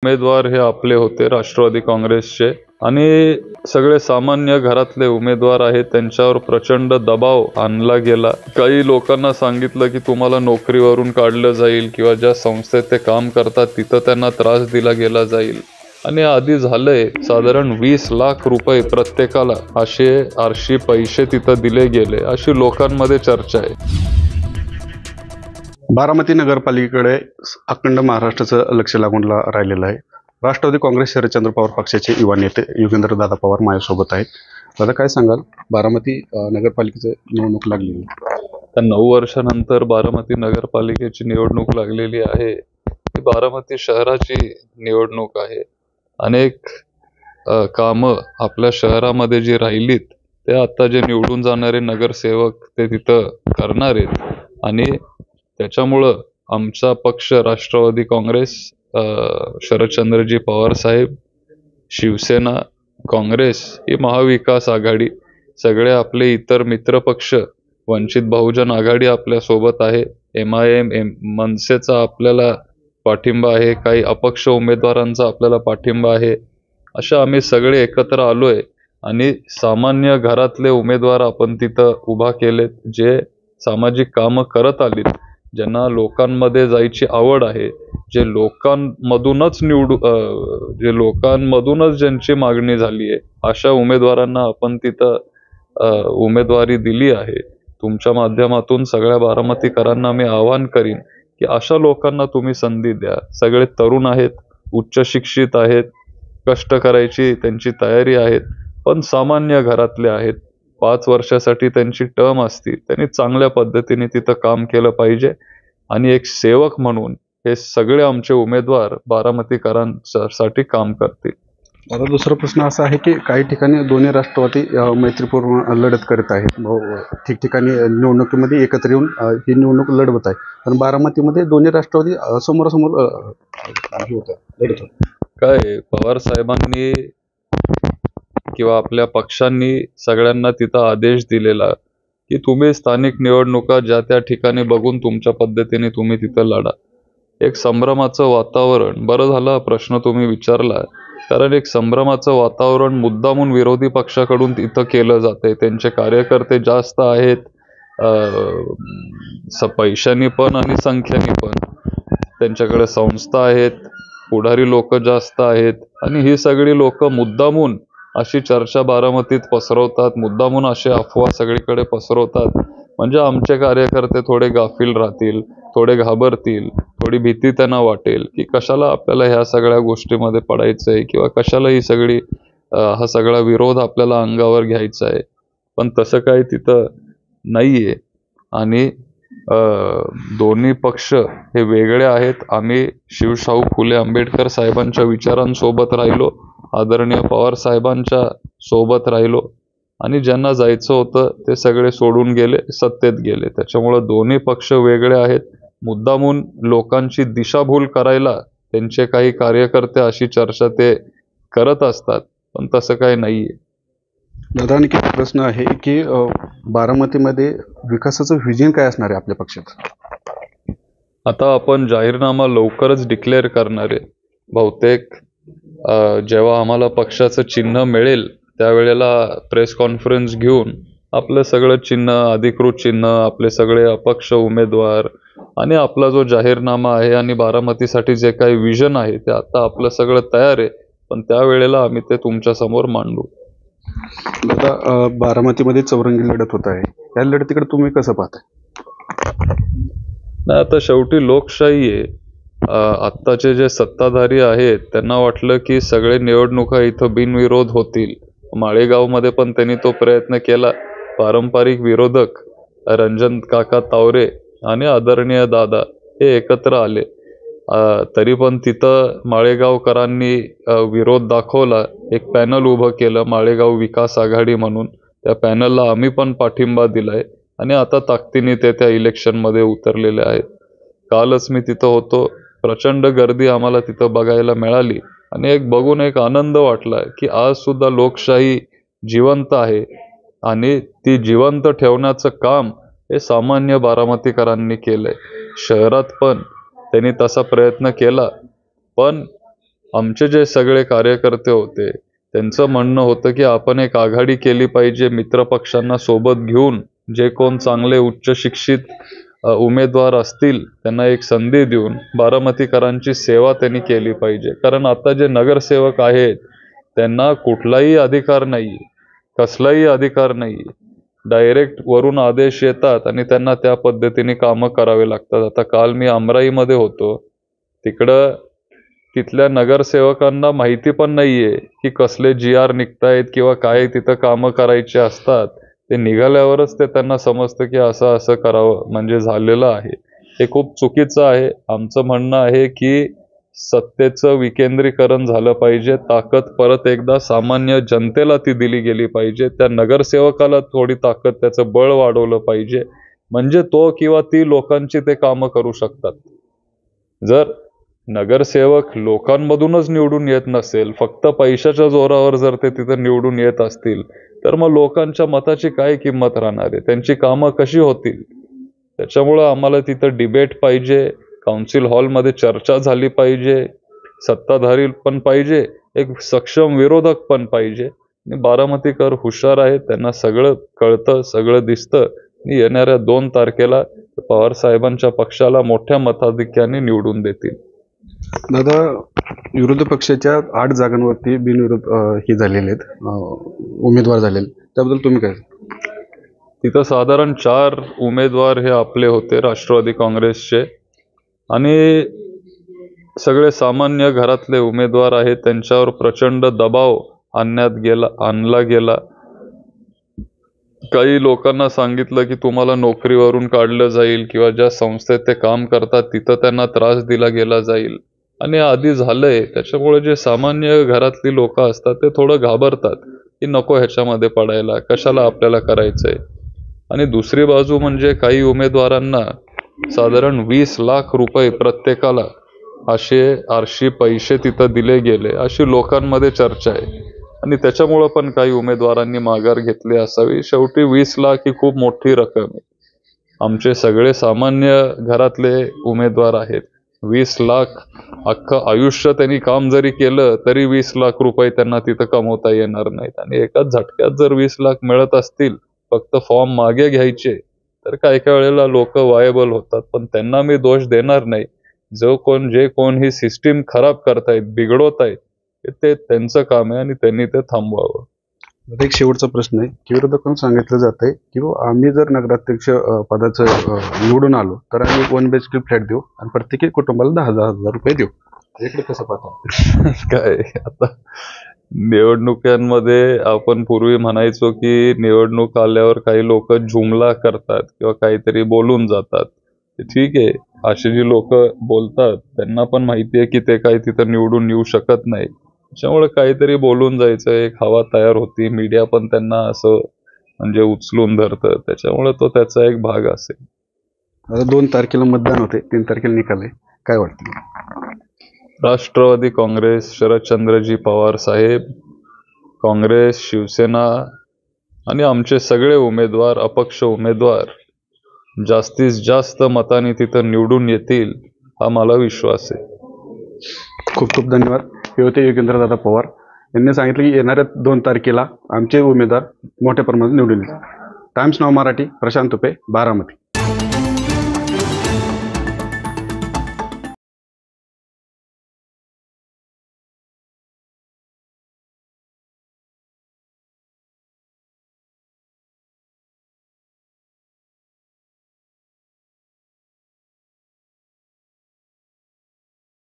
उमेदवार हे आपले होते राष्ट्रवादी काँग्रेसचे आणि सगळे सामान्य घरातले उमेदवार आहेत त्यांच्यावर प्रचंड दबाव आणला गेला। काही लोकांना सांगितलं की तुम्हाला नोकरीवरून काढलं जाईल किंवा ज्या संस्थेत ते काम करतात तिथं त्यांना त्रास दिला गेला जाईल आणि आधी झालंय साधारण 20 लाख रुपये प्रत्येकाला असे आरशी पैसे तिथं दिले गेले अशी लोकांमध्ये चर्चा आहे। बारामती नगरपालिकेकडे अखंड महाराष्ट्राचं लक्ष लागून राहिलेलं आहे। राष्ट्रवादी काँग्रेस शरदचंद्र पवार पक्षाचे युवा नेते योगेंद्र दादा पवार माझ्यासोबत आहेत। दादा, काय सांगाल, बारामती नगरपालिकेची निवडणूक लागलेली तर 9 वर्षानंतर बारामती नगरपालिकेची निवडणूक लागलेली आहे। ही बारामती शहराची निवडणूक आहे। अनेक कामं आपल्या शहरामध्ये जी राहिलीत ते आता जे निवडून जाणारे नगरसेवक ते तिथं करणार आहेत आणि त्याच्यामुळं आमचा पक्ष राष्ट्रवादी काँग्रेस, शरदचंद्रजी पवार साहेब, शिवसेना, काँग्रेस ही महाविकास आघाडी, सगळे आपले इतर मित्र पक्ष, वंचित बहुजन आघाडी आपल्या सोबत आहे, MIM मनसेचा आपल्याला पाठिंबा आहे, काही अपक्ष उमेदवारांचा आपल्याला पाठिंबा आहे। अशा आम्ही सगळे एकत्र आलोय आणि सामान्य घरातले उमेदवार आपण तिथं उभा केलेत, जे सामाजिक कामं करत आलीत, ज्यांना लोकांमध्ये जायची आवड आहे, जे लोकांमधूनच ज्यांची मागणी झाली आहे अशा उमेदवारांना आपण तिथं उमेदवारी दिली आहे। तुमच्या माध्यमातून सगळ्या बारामतीकरांना मी आवाहन करीन की अशा लोकांना तुम्ही संधी द्या। सगळे तरुण आहेत, उच्च शिक्षित आहेत, कष्ट करायची त्यांची तयारी आहे, पण सामान्य घरातले आहेत। 5 वर्षासाठी त्यांची टर्म असती, त्यांनी चांगल्या पद्धतीने तिथं काम केलं पाहिजे आणि एक सेवक म्हणून हे सगळे आमचे उमेदवार बारामतीकरांसाठी काम करतील। आता दुसरा प्रश्न असा आहे की काही ठिकाणी दोन्ही राष्ट्रवादी मैत्रीपूर्ण लढत करत आहेत, ठिकठिकाणी निवडणुकीमध्ये एकत्र येऊन ही निवडणूक लढवत आहे, पण बारामतीमध्ये दोन्ही राष्ट्रवादी समोरासमोर लढत आहेत। काय पवार साहेबांनी किंवा आपल्या पक्षांनी सगळ्यांना तिथं आदेश दिलेला की तुम्ही स्थानिक निवडणुका ज्या त्या ठिकाणी बघून तुमच्या पद्धतीने तुम्ही तिथं लढा। एक संभ्रमाचं वातावरण, बरं झालं प्रश्न तुम्ही विचारला, कारण एक संभ्रमाचं वातावरण मुद्दामून विरोधी पक्षाकडून तिथं केलं जातंय। त्यांचे कार्यकर्ते जास्त आहेत, पैशांनी पण आणि संख्येने पण, त्यांच्याकडे संस्था आहेत, पुढारी लोक जास्त आहेत आणि ही सगळी लोक मुद्दामून अशी चर्चा बारामतीत पसरवतात, मुद्दामून असे अफवा सगळीकडे पसरवतात, म्हणजे आमचे कार्यकर्ते थोडे गाफील राहतील, थोडे घाबरतील, थोडी भीती त्यांना वाटेल की कशाला आपल्याला ह्या सगळ्या गोष्टीमध्ये पडायचंय किंवा कशाला ही सगळी हा सगळा विरोध आपल्याला अंगावर घ्यायचा आहे। पण तसं काही तिथं नाहीये आणि दोन्ही पक्ष हे वेगळे आहेत। आम्ही शिवशाहू फुले आंबेडकर साहेबांच्या विचारांसोबत राहिलो, आदरणीय पवार साहेबांच्या सोबत राहिलो आणि ज्यांना जायचं होतं ते सगळे सोडून गेले, सत्तेत गेले। त्याच्यामुळे दोन्ही पक्ष वेगळे आहेत। मुद्दामून लोकांची दिशाभूल करायला त्यांचे काही कार्यकर्ते अशी चर्चा ते करत असतात, पण तसं काही नाहीये। दादा, आणखी एक प्रश्न आहे की बारामतीमध्ये विकासाचं व्हिजन काय असणार आहे आपल्या पक्षात? आता आपण जाहीरनामा लवकरच डिक्लेअर करणार आहे। बहुतेक जेव्हा आम्हाला पक्षाचं चिन्ह मिळेल त्यावेळेला प्रेस कॉन्फरन्स घेऊन आपलं सगळं चिन्ह, अधिकृत चिन्ह, आपले सगळे अपक्ष उमेदवार आणि आपला जो जाहीरनामा आहे आणि बारामतीसाठी जे काही विजन आहे ते आता आपलं सगळं तयार आहे, पण त्यावेळेला आम्ही ते तुमच्या समोर मांडू। आता बारामतीमध्ये चौरंगी लढत होत आहे, या लढतीकडे तुम्ही कसं पाहताय? नाही, आता शेवटी लोकशाही आहे। आत्ताचे जे सत्ताधारी आहेत त्यांना वाटलं की सगळे निवडणुका इथं बिनविरोध होतील। माळेगावमध्ये पण त्यांनी तो प्रयत्न केला। पारंपरिक विरोधक रंजन काका तावरे आणि आदरणीय दादा हे एकत्र आले, तरी पण तिथं माळेगावकरांनी विरोध दाखवला। एक पॅनल उभं केलं, माळेगाव विकास आघाडी म्हणून, त्या पॅनलला आम्ही पण पाठिंबा दिलाय आणि आता ताकदीने ते त्या इलेक्शनमध्ये उतरलेले आहेत। कालच मी तिथं होतो, प्रचंड गर्दी आम्हाला तिथं बघायला मिळाली आणि बघून एक आनंद वाटला की आज सुद्धा लोकशाही जिवंत आहे आणि ती जिवंत ठेवण्याचं काम हे सामान्य बारामतीकरांनी केलंय। शहरात पण त्यांनी तसा प्रयत्न केला, पण आमचे जे सगळे कार्यकर्ते होते त्यांचं म्हणणं होतं की आपण एक आघाडी केली पाहिजे, मित्रपक्षांना सोबत घेऊन जे कोण चांगले उच्च शिक्षित उमेदवार असतील त्यांना एक संधी देऊन बारामतीकरांची सेवा त्यांनी केली पाहिजे. कारण आता जे नगरसेवक आहेत त्यांना कुठलाही अधिकार नाही, कसलाही अधिकार नाही. डायरेक्ट वरून आदेश येतात आणि त्यांना त्या पद्धतीने कामं करावे लागतात. आता काल मी अमराईमध्ये होतो, तिकडं तिथल्या नगरसेवकांना माहिती पण नाहीये की कसले GR निघतायत किंवा काय तिथं कामं करायचे असतात. ते निघाल्यावरच ते त्यांना समजतं की असं असं करावं म्हणजे झालेलं आहे. हे खूप चुकीचं आहे. आमचं म्हणणं आहे की सत्तेचं विकेंद्रीकरण झालं पाहिजे. ताकद परत एकदा सामान्य जनतेला ती दिली गेली पाहिजे. त्या नगरसेवकाला थोडी ताकद, त्याचं बळ वाढवलं पाहिजे. म्हणजे तो किंवा ती लोकांची ते कामं करू शकतात. जर नगरसेवक लोकांमधूनच निवडून येत नसेल, फक्त पैशाच्या जोरावर जर ते तिथं निवडून येत असतील, तर मग लोकांच्या मताची काय किंमत राहणार आहे? त्यांची कामं कशी होतील? त्याच्यामुळं आम्हाला तिथं डिबेट पाहिजे, काउन्सिल हॉलमध्ये चर्चा झाली पाहिजे, सत्ताधारी पण पाहिजे, एक सक्षम विरोधक पण पाहिजे. आणि बारामतीकर हुशार आहेत, त्यांना सगळं कळतं, सगळं दिसतं. आणि येणाऱ्या 2 तारखेला पवार साहेबांच्या पक्षाला मोठ्या मताधिक्याने निवडून देतील. दादा, विरोधी पक्षाच्या 8 जागांवरती बिनविरोध हे झालेले आहेत, उमेदवार झालेले, त्याबद्दल तुम्ही काय? तिथं साधारण 4 उमेदवार हे आपले होते राष्ट्रवादी काँग्रेसचे, आणि सगळे सामान्य घरातले उमेदवार आहेत. त्यांच्यावर प्रचंड दबाव आणला गेला. काही लोकांना सांगितलं की तुम्हाला नोकरीवरून काढलं जाईल किंवा ज्या संस्थेत ते काम करतात तिथं त्यांना त्रास दिला गेला जाईल. आणि आधी झालंय, त्याच्यामुळे जे सामान्य घरातली लोक असतात ते थोडं घाबरतात की नको ह्याच्यामध्ये पडायला, कशाला आपल्याला करायचंय. आणि दुसरी बाजू म्हणजे काही उमेदवारांना साधारण 20 लाख रुपये प्रत्येकाला असे आरशी पैसे तिथं दिले गेले, अशी लोकांमध्ये चर्चा आहे. आणि त्याच्यामुळं पण काही उमेदवारांनी माघार घेतली असावी. शेवटी 20 लाख ही खूप मोठी रक्कम आहे. आमचे सगळे सामान्य घरातले उमेदवार आहेत. 20 लाख अख्खं आयुष्य त्यांनी काम जरी केलं तरी 20 लाख रुपये त्यांना तिथं कमवता येणार नाहीत. आणि एकाच झटक्यात जर 20 लाख मिळत असतील, फक्त फॉर्म मागे घ्यायचे, तर काही काही वेळेला लोक वायबल होतात. पण त्यांना मी दोष देणार नाही. जे कोण ही सिस्टीम खराब करतायत, बिघडवत आहेत, ते त्यांचं काम आहे आणि त्यांनी ते थांबवावं. एक शेवटचा प्रश्न आहे की विरोधकांना सांगितलं जात आहे की आम्ही जर नगराध्यक्ष पदाचं निवडून आलो तर आम्ही 1 BHK फ्लॅट देऊ आणि प्रत्येकी कुटुंबाला 10,000 रुपये देऊ. इकडे कसं पाहता? काय आता निवडणुकांमध्ये आपण पूर्वी म्हणायचो की निवडणूक आल्यावर काही लोक जुमला करतात किंवा काहीतरी बोलून जातात. ठीक आहे, अशी जी लोक बोलतात त्यांना पण माहिती आहे की ते काही तिथं निवडून येऊ शकत नाही. त्याच्यामुळे काहीतरी बोलून जायचं, एक हवा तयार होती. मीडिया पण त्यांना असं म्हणजे उचलून धरतं. त्याच्यामुळे तो त्याचा एक भाग असेल. आता 2 तारखेला मतदान होते, 3 तारखेला निकाल आहे, काय वाटतं? राष्ट्रवादी काँग्रेस, शरदचंद्रजी पवार साहेब, काँग्रेस, शिवसेना आणि आमचे सगळे उमेदवार, अपक्ष उमेदवार जास्तीत जास्त मताने तिथं निवडून येतील, हा मला विश्वास आहे. खूप खूप धन्यवाद. हे होते योगेंद्रदादा पवार. यांनी सांगितलं की येणाऱ्या 2 तारखेला आमचे उमेदवार मोठ्या प्रमाणात निवडून येतील. टाइम्स नाव मराठी, प्रशांत तुपे, बारामती.